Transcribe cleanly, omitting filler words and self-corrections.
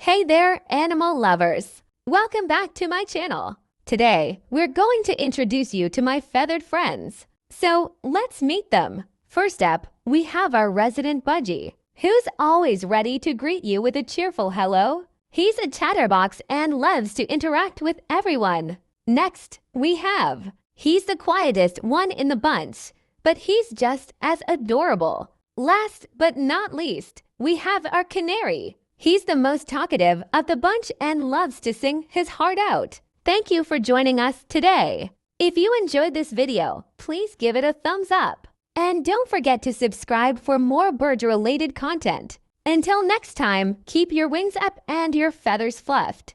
Hey there, animal lovers! Welcome back to my channel. Today, we're going to introduce you to my feathered friends. So, let's meet them. First up, we have our resident budgie, who's always ready to greet you with a cheerful hello. He's a chatterbox and loves to interact with everyone. Next, he's the quietest one in the bunch, but he's just as adorable. Last but not least, we have our canary. He's the most talkative of the bunch and loves to sing his heart out. Thank you for joining us today. If you enjoyed this video, please give it a thumbs up. And don't forget to subscribe for more bird-related content. Until next time, keep your wings up and your feathers fluffed.